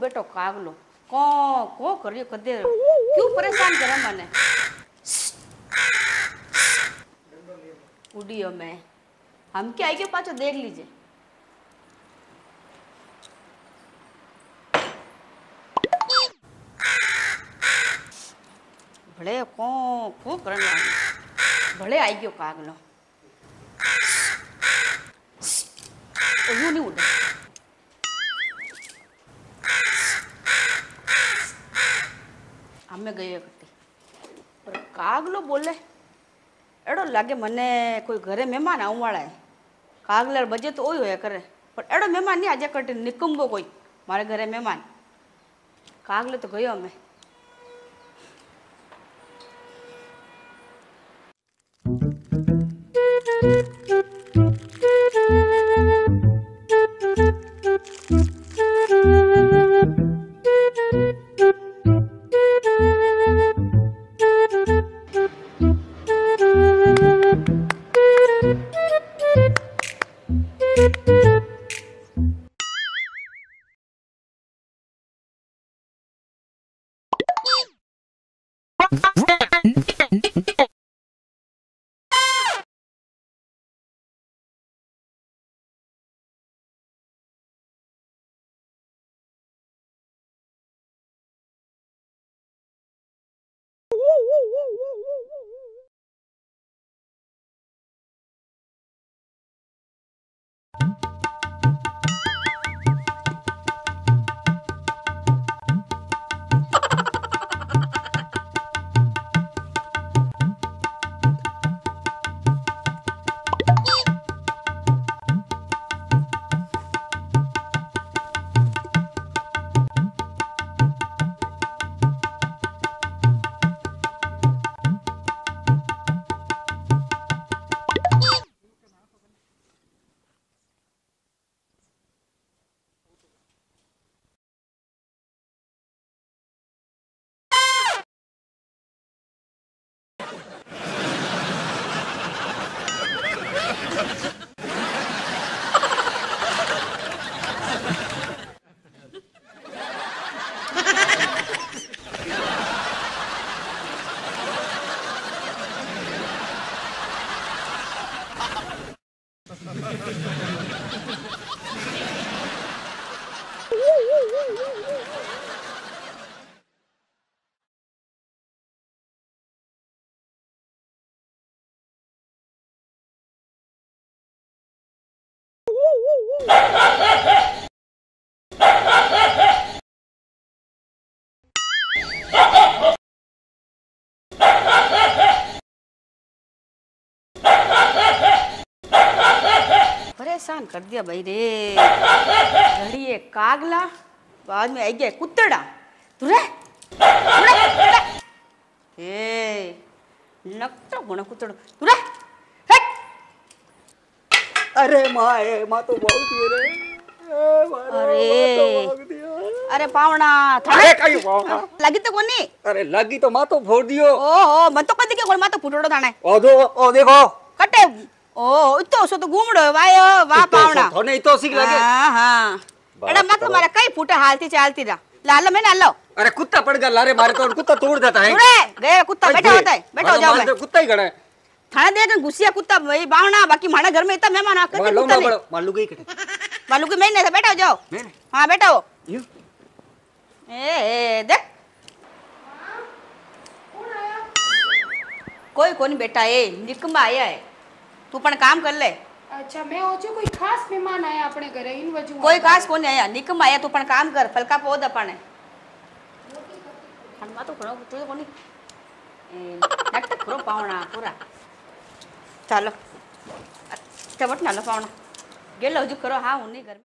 बेटो कागलो को करियो कदे क्यों परेशान करे मने उड़ियो मैं हम क्या आई के पाछो देख लीजिए भले को करने भले आई गयो कागलो नहीं उड़े हमें गए कटी पर कागलो बोले एड़ो लागे मने कोई घरे मेहमान आने वाला है कागलर बजे तो ओयो है करे पर एड़ो मेहमान नहीं आजा कटी निकम्बो कोई मारे घरे मेहमान कागले तो गयो हमें परेशान कर दिया भाई रे घड़िए कागला बाद में आई गया कुत्तड़ा तू रे ए लगता गुना कुत्तड़ा तू रे अरे माँ तो बहुत ही रे अरे पावना अरे कई पावना लगी तो कोनी अरे लगी तो माँ तो फोड़ दियो ओहो मैं तो कदी के कोन माँ तो फुटड़ो थाने ओ देखो कटे ओ इतो सो तो घूमड़ो वाह पावना थोने इतो सीख लगे हां एड़ा मत मारे कई फुटे हालती चालती रा लालो मैं ना लो अरे कुत्ता पड़ गया लारे मारे तो कुत्ता तोड़ देता है रे कुत्ता बैठा होता है बैठो जाओ मैं कुत्ता ही खड़ा है थाने देख गुस्सिया कुत्ता भाई बावना बाकी मारे घर में इतना मेहमान आकर के कुत्ता नहीं मालू गई कटे मालू के मैं नहीं बैठो जाओ हां बैठो ए देख कौन आया कोई कोनी बेटा ए निकम्बा आया है तू पण काम कर ले अच्छा मैं ओछो कोई खास मेहमान आया अपने घरे इन वजह कोई खास कोनी आया निकम आया तू पण काम कर फलका पोद अपने हनमा तो खड़ो तू कोनी नाटक करो पावना पूरा चलो चवट ना लो पावना गेलो हजू करो हां उन्हीं घर